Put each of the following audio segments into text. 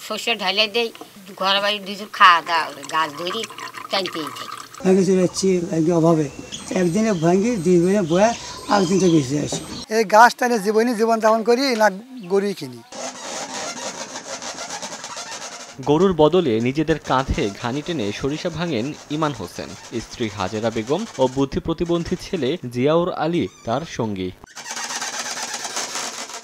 শস্য ঢালে দেই, ঘর বাড়ি দুজন খাওয়া দাওয়া গাছ ধরি টানতেই থাকি। ভাঙে চলে যাচ্ছি অভাবে, একদিনে ভাঙি 2 দিনে বয়া আর দিনটা বেঁচে আসি। এই গাছ টানে জীবন যাপন করি না গরুই কিনি। গরুর বদলে নিজেদের কাঁধে ঘানি টেনে সরিষা ভাঙেন ইমান হোসেন। স্ত্রী হাজেরা বেগম ও বুদ্ধি প্রতিবন্ধী ছেলে জিয়াউর আলী তার সঙ্গী।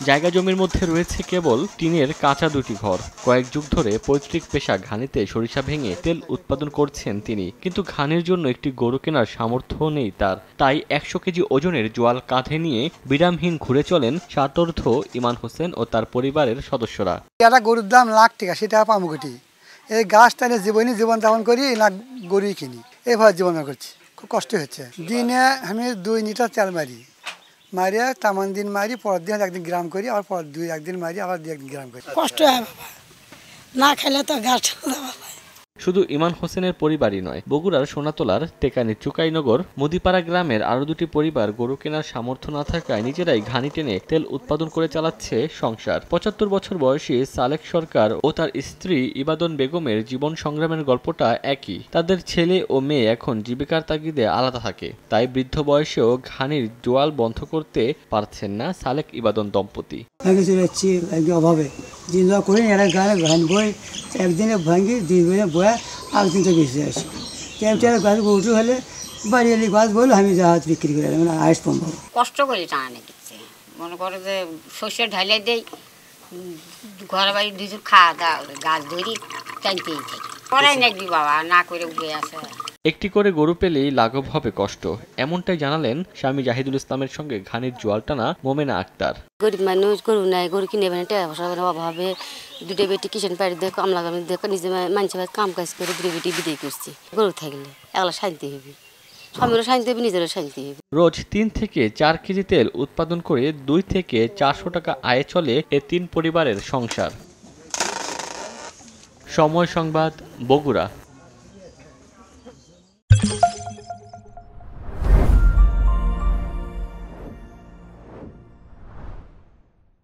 জায়গা জমির মধ্যে রয়েছে কেবল টিনের কাঁচা 2টি ঘর। কয়েক যুগ ধরে পৈতৃক পেশা ঘানিতে সরিষা ভেঙে তেল উৎপাদন করছেন তিনি, কিন্তু ঘানির জন্য একটি গরু কেনার সামর্থ্য নেই তার। তাই 100 কেজি ওজনের জোয়াল কাঁধে নিয়ে বিরামহীন ঘুরে চলেন সাতর্থ ইমান হোসেন ও তার পরিবারের সদস্যরা। একটা গরুর দাম লাখ টাকা, সেটা পাবো কোটি। এই গাছ টানে জীবন যাপন করি না গরুই কিনি, এইভাবে জীবন করছি। খুব কষ্ট হচ্ছে। দিনে আমি 2 লিটার তেল মারিয়া তামান দিন মারি, পরের দিন একদিন গ্রাম করি, আবার পরের 2-1 দিন মারি, আবার 2-1 দিন গ্রাম করি। কষ্ট হয় বাবা, না খেলে তো গাছ। শুধু ইমান হোসেনের পরিবারই নয়, বগুড়ার সোনাতলার টেকানি চুকাইনগর মুদিপাড়া গ্রামের আরও 2টি পরিবার গরু কেনার সামর্থ্য না থাকায় নিজেরাই ঘানি টেনে তেল উৎপাদন করে চালাচ্ছে সংসার। 75 বছর বয়সী সালেক সরকার ও তার স্ত্রী ইবাদন বেগমের জীবন সংগ্রামের গল্পটা একই। তাদের ছেলে ও মেয়ে এখন জীবিকার তাগিদে আলাদা থাকে, তাই বৃদ্ধ বয়সেও ঘানির জোয়াল বন্ধ করতে পারছেন না সালেক ইবাদন দম্পতি। ভাঙে চলে যাচ্ছি অভাবে, দিন যাওয়া করি এরা গায়ে ভাঙ বই, একদিনে ভাঙি 2 দিনে বয়া আর দিনটা বেঁচে আসি। গাছ উঠে হলে বাড়ি এলি গাছ বললো আমি জাহাজ বিক্রি করে মানে আয়স সম্ভব। কষ্ট করে টানে দিচ্ছে, মনে করো যে শস্য ঢালে দেই, ঘর বাড়ি দুজন খাওয়া দাওয়া গাছ ধরি টানতেই থাকি। করাই নাকি বাবা, না করে উঠে আসে। একটি করে গরু পেলেই লাঘব হবে কষ্ট, এমনটাই জানালেন স্বামী জাহিদুল ইসলামের সঙ্গে ঘানির জোয়াল টানা মোমেনা আক্তার। গরিব মানুষ, গরু নাই, গরু কিনে অভাবে 2টা বেটি কিষান পাড়ি দিয়ে কামলা কামি দিয়ে নিজে মানুষের কাম কাজ করে 2টা বেটি বিদায় করছি। গরু থাকলে একলা শান্তি হবে, স্বামীরও শান্তি হবে, নিজেরও শান্তি হবে। রোজ 3 থেকে 4 কেজি তেল উৎপাদন করে 2 থেকে 400 টাকা আয়ে চলে এ 3 পরিবারের সংসার। সময় সংবাদ, বগুড়া।